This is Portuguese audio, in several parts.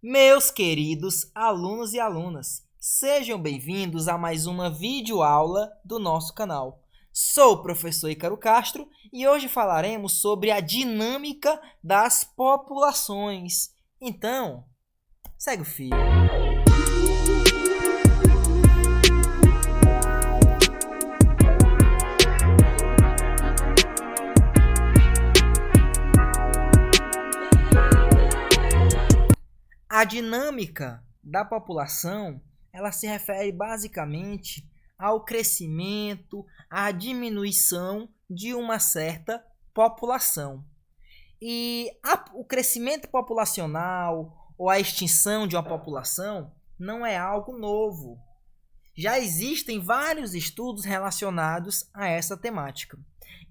Meus queridos alunos e alunas, sejam bem-vindos a mais uma videoaula do nosso canal. Sou o professor Ícaro Castro e hoje falaremos sobre a dinâmica das populações. Então, segue o fio. A dinâmica da população, ela se refere basicamente ao crescimento, à diminuição de uma certa população. E o crescimento populacional ou a extinção de uma população não é algo novo. Já existem vários estudos relacionados a essa temática,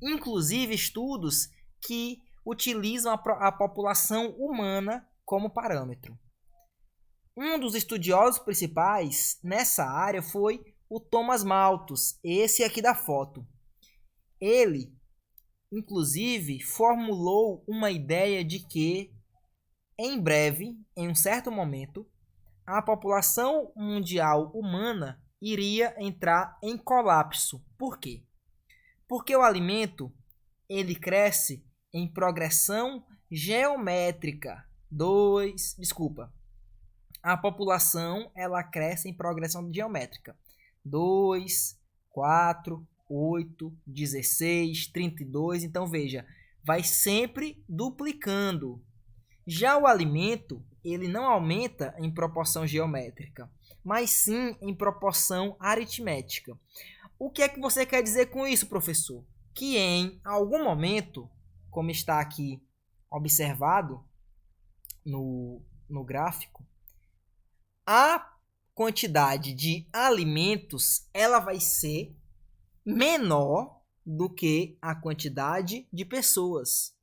inclusive estudos que utilizam a população humana como parâmetro. Um dos estudiosos principais nessa área foi o Thomas Malthus, esse aqui da foto. Ele, inclusive, formulou uma ideia de que, em breve, em um certo momento, a população mundial humana iria entrar em colapso. Por quê? Porque o alimento ele cresce em progressão geométrica. A população ela cresce em progressão geométrica. 2, 4, 8, 16, 32. Então, veja, vai sempre duplicando. Já o alimento, ele não aumenta em proporção geométrica, mas sim em proporção aritmética. O que é que você quer dizer com isso, professor? Que em algum momento, como está aqui observado no gráfico, a quantidade de alimentos ela vai ser menor do que a quantidade de pessoas.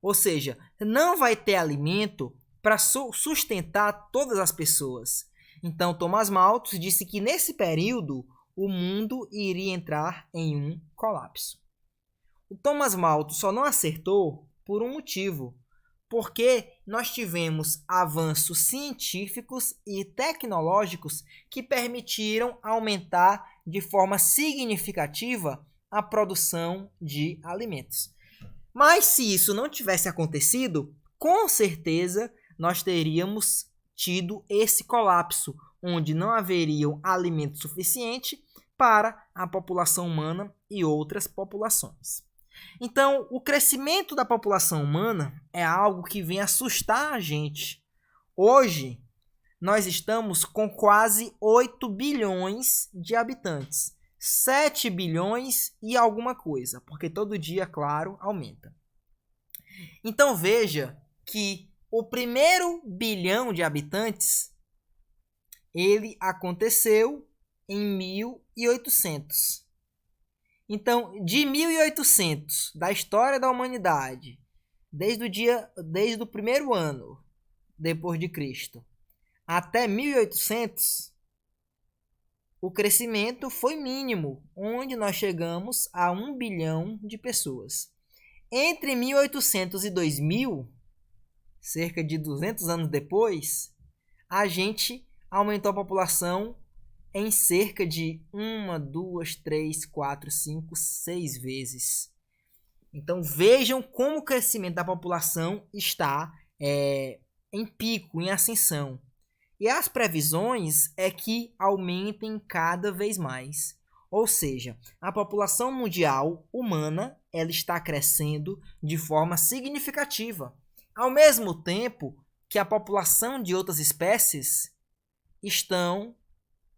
Ou seja, não vai ter alimento para sustentar todas as pessoas. Então, Thomas Malthus disse que nesse período o mundo iria entrar em um colapso. O Thomas Malthus só não acertou por um motivo, porque nós tivemos avanços científicos e tecnológicos que permitiram aumentar de forma significativa a produção de alimentos. Mas se isso não tivesse acontecido, com certeza nós teríamos tido esse colapso, onde não haveriam alimento suficiente para a população humana e outras populações. Então, o crescimento da população humana é algo que vem assustar a gente. Hoje, nós estamos com quase 8 bilhões de habitantes. 7 bilhões e alguma coisa, porque todo dia, claro, aumenta. Então, veja que o primeiro bilhão de habitantes, ele aconteceu em 1800. Então, de 1800, da história da humanidade, desde o primeiro ano depois de Cristo, até 1800, o crescimento foi mínimo, onde nós chegamos a 1 bilhão de pessoas. Entre 1800 e 2000, cerca de 200 anos depois, a gente aumentou a população em cerca de 1, 2, 3, 4, 5, 6 vezes. Então vejam como o crescimento da população está em pico, em ascensão. E as previsões é que aumentem cada vez mais. Ou seja, a população mundial humana ela está crescendo de forma significativa. Ao mesmo tempo que a população de outras espécies estão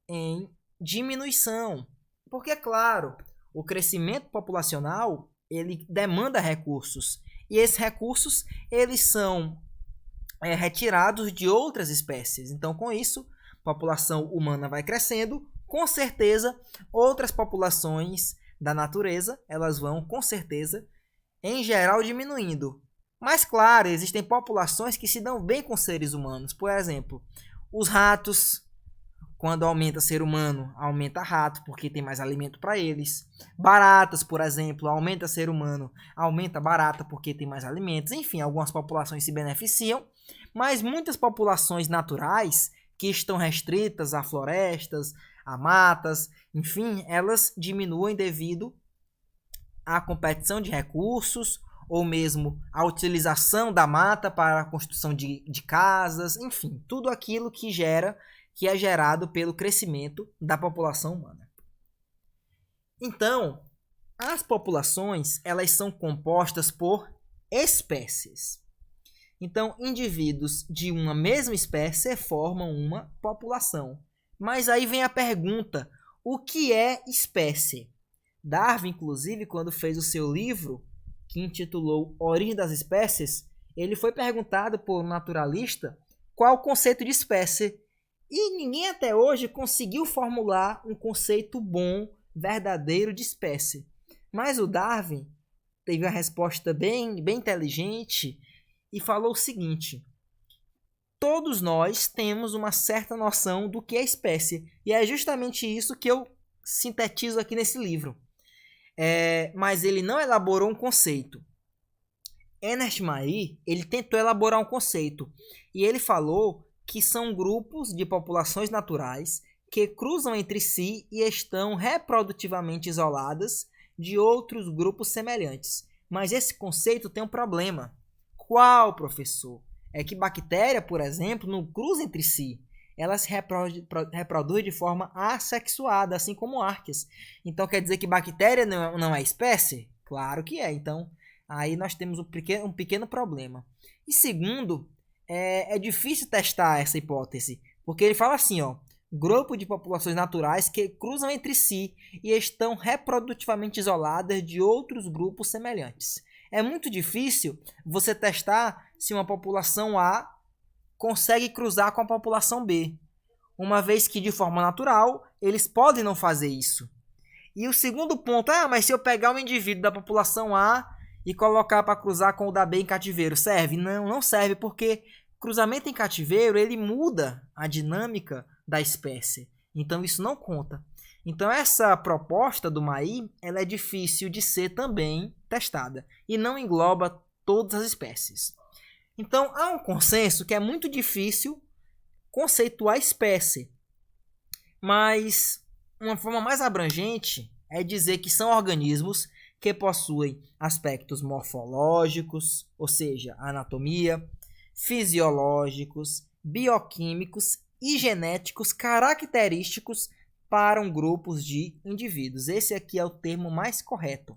em diminuição. Porque, é claro, o crescimento populacional ele demanda recursos. E esses recursos eles são retirados de outras espécies. Então, com isso, a população humana vai crescendo. Com certeza, outras populações da natureza elas vão, com certeza, em geral, diminuindo. Mas, claro, existem populações que se dão bem com seres humanos. Por exemplo, os ratos. Quando aumenta ser humano, aumenta rato, porque tem mais alimento para eles. Baratas, por exemplo, aumenta ser humano, aumenta barata, porque tem mais alimentos. Enfim, algumas populações se beneficiam Mas muitas populações naturais que estão restritas a florestas, a matas, enfim, elas diminuem devido à competição de recursos ou mesmo a utilização da mata para a construção de casas, enfim, tudo aquilo que é gerado pelo crescimento da população humana. Então, as populações, elas são compostas por espécies. Então, indivíduos de uma mesma espécie formam uma população. Mas aí vem a pergunta, o que é espécie? Darwin, inclusive, quando fez o seu livro, que intitulou Origem das Espécies, ele foi perguntado por um naturalista qual o conceito de espécie. E ninguém até hoje conseguiu formular um conceito bom, verdadeiro de espécie. Mas o Darwin teve uma resposta bem inteligente e falou o seguinte: todos nós temos uma certa noção do que é espécie. E é justamente isso que eu sintetizo aqui nesse livro. Mas ele não elaborou um conceito. Ernest Mayr, ele tentou elaborar um conceito. E ele falou que são grupos de populações naturais que cruzam entre si e estão reprodutivamente isoladas de outros grupos semelhantes. Mas esse conceito tem um problema. Qual, professor? É que bactéria, por exemplo, não cruza entre si. Elas se reproduzem de forma assexuada, assim como árqueas. Então quer dizer que bactéria não é espécie? Claro que é. Então aí nós temos um pequeno problema. E segundo, é difícil testar essa hipótese. Porque ele fala assim, ó, grupo de populações naturais que cruzam entre si e estão reprodutivamente isoladas de outros grupos semelhantes. É muito difícil você testar se uma população A consegue cruzar com a população B, uma vez que de forma natural eles podem não fazer isso. E o segundo ponto, mas se eu pegar um indivíduo da população A e colocar para cruzar com o da B em cativeiro, serve? Não serve, porque cruzamento em cativeiro ele muda a dinâmica da espécie. Então isso não conta. Então essa proposta do Mayr, ela é difícil de ser também testada e não engloba todas as espécies. Então há um consenso que é muito difícil conceituar espécie, mas uma forma mais abrangente é dizer que são organismos que possuem aspectos morfológicos, ou seja, anatomia, fisiológicos, bioquímicos e genéticos característicos para um grupo de indivíduos. Esse aqui é o termo mais correto.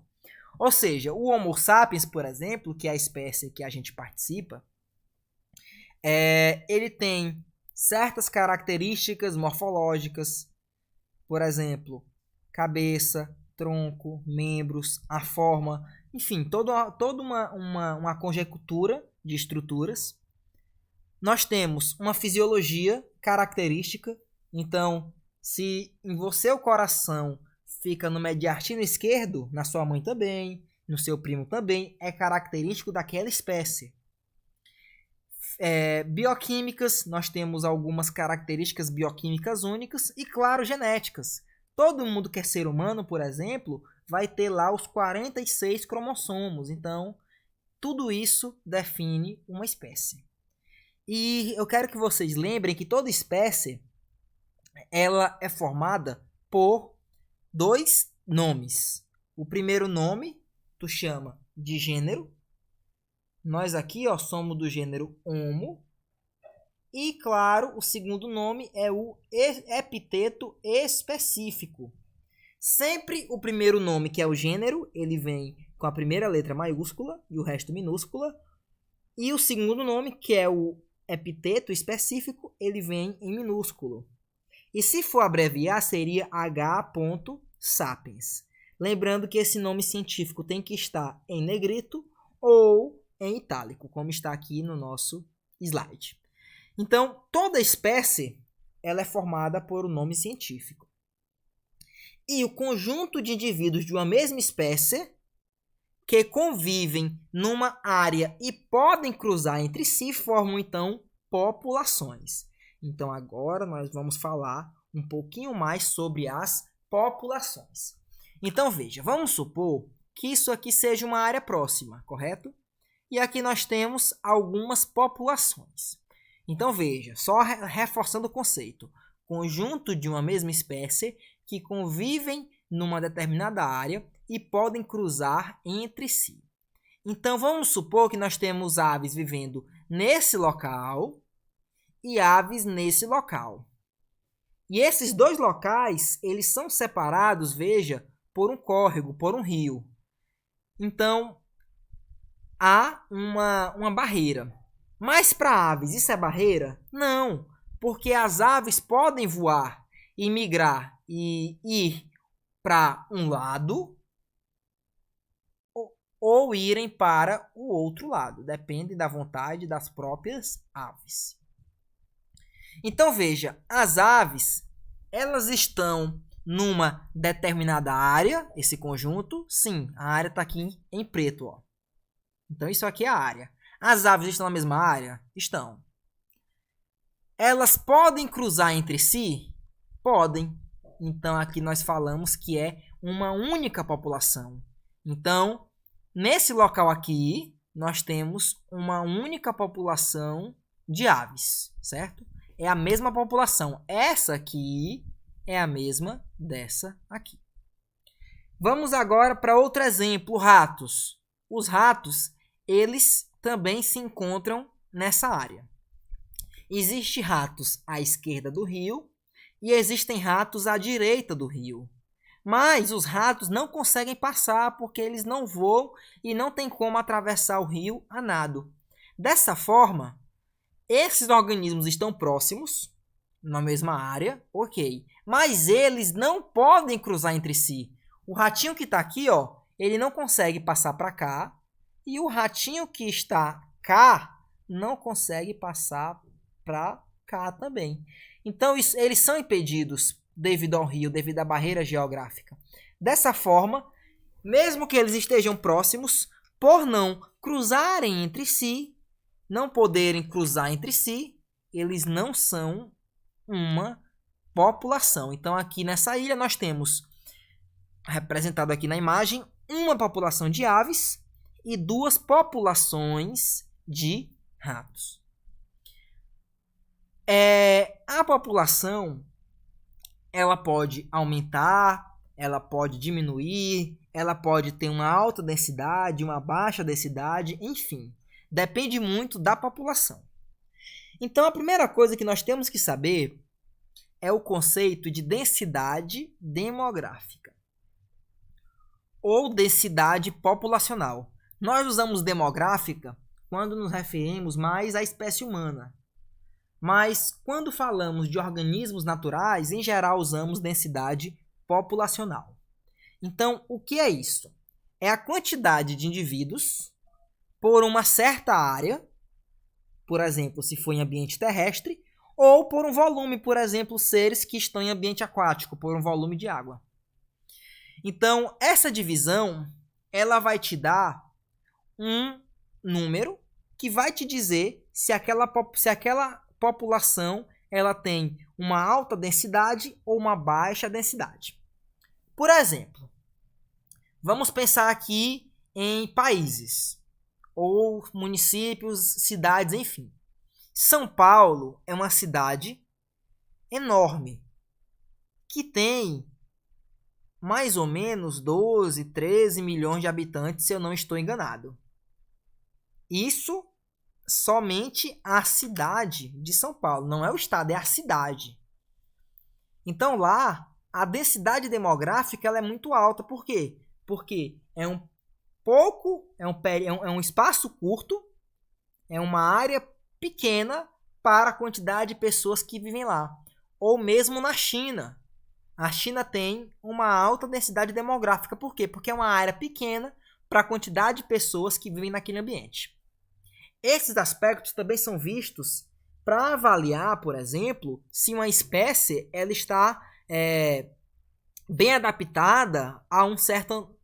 Ou seja, o Homo sapiens, por exemplo, que é a espécie que a gente participa, ele tem certas características morfológicas, por exemplo, cabeça, tronco, membros, a forma, enfim, toda uma conjectura de estruturas. Nós temos uma fisiologia característica, então, se em você o coração fica no mediastino esquerdo, na sua mãe também, no seu primo também, é característico daquela espécie. Bioquímicas, nós temos algumas características bioquímicas únicas e, claro, genéticas. Todo mundo que é ser humano, por exemplo, vai ter lá os 46 cromossomos. Então, tudo isso define uma espécie. E eu quero que vocês lembrem que toda espécie ela é formada por 2 nomes. O primeiro nome tu chama de gênero. Nós aqui somos do gênero Homo. E, claro, o segundo nome é o epíteto específico. Sempre o primeiro nome, que é o gênero, ele vem com a primeira letra maiúscula e o resto minúscula. E o segundo nome, que é o epíteto específico, ele vem em minúsculo. E se for abreviar, seria H. sapiens. Lembrando que esse nome científico tem que estar em negrito ou em itálico, como está aqui no nosso slide. Então, toda espécie ela é formada por um nome científico. E o conjunto de indivíduos de uma mesma espécie que convivem numa área e podem cruzar entre si formam, então, populações. Então, agora nós vamos falar um pouquinho mais sobre as populações. Então, veja, vamos supor que isso aqui seja uma área próxima, correto? e aqui nós temos algumas populações. Então veja, só reforçando o conceito, conjunto de uma mesma espécie que convivem numa determinada área e podem cruzar entre si. Então vamos supor que nós temos aves vivendo nesse local e aves nesse local. E esses dois locais, eles são separados, veja, por um córrego, por um rio. Então, há uma barreira. Mas para aves, isso é barreira? Não, porque as aves podem voar e migrar e ir para um lado ou irem para o outro lado. Depende da vontade das próprias aves. Então veja, as aves, elas estão numa determinada área, esse conjunto, sim, a área está aqui em preto, ó. Então isso aqui é a área. As aves estão na mesma área? Estão. Elas podem cruzar entre si? Podem. Então aqui nós falamos que é uma única população. Então, nesse local aqui, nós temos uma única população de aves, certo? É a mesma população. Essa aqui é a mesma dessa aqui. Vamos agora para outro exemplo, ratos. Os ratos, eles também se encontram nessa área. Existem ratos à esquerda do rio e existem ratos à direita do rio. Mas os ratos não conseguem passar porque eles não voam e não tem como atravessar o rio a nado. Dessa forma, esses organismos estão próximos, na mesma área, ok. Mas eles não podem cruzar entre si. O ratinho que está aqui, ó, ele não consegue passar para cá. E o ratinho que está cá não consegue passar para cá também. Então, eles são impedidos devido ao rio, devido à barreira geográfica. Dessa forma, mesmo que eles estejam próximos, por não cruzarem entre si, não poderem cruzar entre si, eles não são uma população. Então, aqui nessa ilha, nós temos, representado aqui na imagem, uma população de aves e duas populações de ratos. A população, ela pode aumentar, ela pode diminuir, ela pode ter uma alta densidade, uma baixa densidade, enfim. Depende muito da população. Então, a primeira coisa que nós temos que saber é o conceito de densidade demográfica ou densidade populacional. Nós usamos demográfica quando nos referimos mais à espécie humana. Mas quando falamos de organismos naturais, em geral usamos densidade populacional. Então, o que é isso? É a quantidade de indivíduos por uma certa área, por exemplo, se for em ambiente terrestre, ou por um volume, por exemplo, seres que estão em ambiente aquático, por um volume de água. Então, essa divisão, ela vai te dar um número que vai te dizer se aquela população ela tem uma alta densidade ou uma baixa densidade. Por exemplo, vamos pensar aqui em países ou municípios, cidades, enfim. São Paulo é uma cidade enorme que tem mais ou menos 12, 13 milhões de habitantes, se eu não estou enganado. Isso somente a cidade de São Paulo, não é o estado, é a cidade. Então lá, a densidade demográfica ela é muito alta. Por quê? Porque é um espaço curto, é uma área pequena para a quantidade de pessoas que vivem lá. Ou mesmo na China. A China tem uma alta densidade demográfica. Por quê? Porque é uma área pequena para a quantidade de pessoas que vivem naquele ambiente. Esses aspectos também são vistos para avaliar, por exemplo, se uma espécie ela está bem adaptada a um certo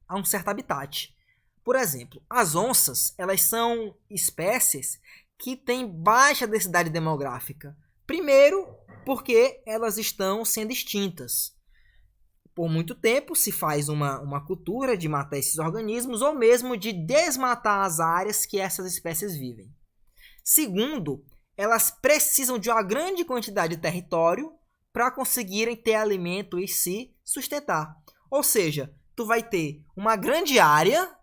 habitat. Por exemplo, as onças elas são espécies que têm baixa densidade demográfica. Primeiro, porque elas estão sendo extintas. por muito tempo se faz uma cultura de matar esses organismos ou mesmo de desmatar as áreas que essas espécies vivem. Segundo, elas precisam de uma grande quantidade de território para conseguirem ter alimento e se sustentar. Ou seja, tu vai ter uma grande área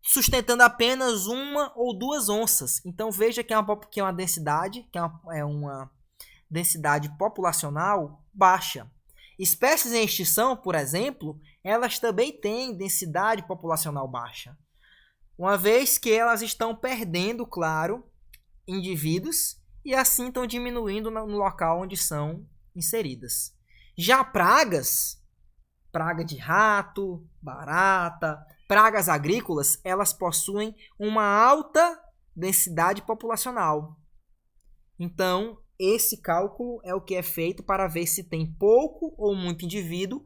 sustentando apenas 1 ou 2 onças. Então veja que é uma densidade, é uma densidade populacional baixa. Espécies em extinção, por exemplo, elas também têm densidade populacional baixa, uma vez que elas estão perdendo, claro, indivíduos e assim estão diminuindo no local onde são inseridas. Já pragas, praga de rato, barata, pragas agrícolas, elas possuem uma alta densidade populacional. Então, esse cálculo é o que é feito para ver se tem pouco ou muito indivíduo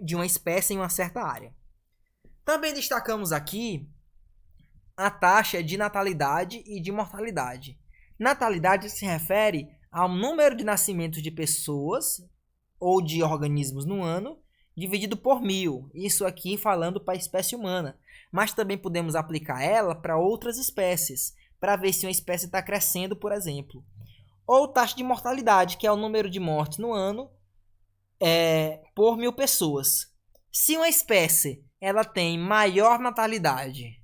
de uma espécie em uma certa área. Também destacamos aqui a taxa de natalidade e de mortalidade. Natalidade se refere ao número de nascimentos de pessoas ou de organismos no ano, dividido por 1000. Isso aqui falando para a espécie humana. Mas também podemos aplicar ela para outras espécies, para ver se uma espécie está crescendo, por exemplo. Ou taxa de mortalidade, que é o número de mortes no ano por 1000 pessoas. Se uma espécie ela tem maior natalidade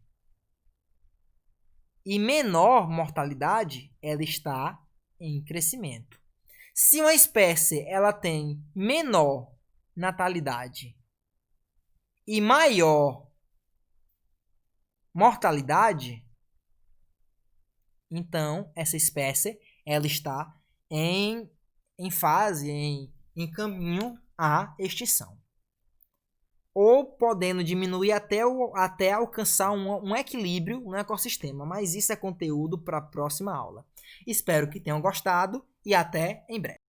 e menor mortalidade, ela está em crescimento. Se uma espécie ela tem menor natalidade e maior mortalidade, então essa espécie ela está em caminho à extinção. Ou podendo diminuir até alcançar um equilíbrio no ecossistema. Mas isso é conteúdo para a próxima aula. Espero que tenham gostado e até em breve.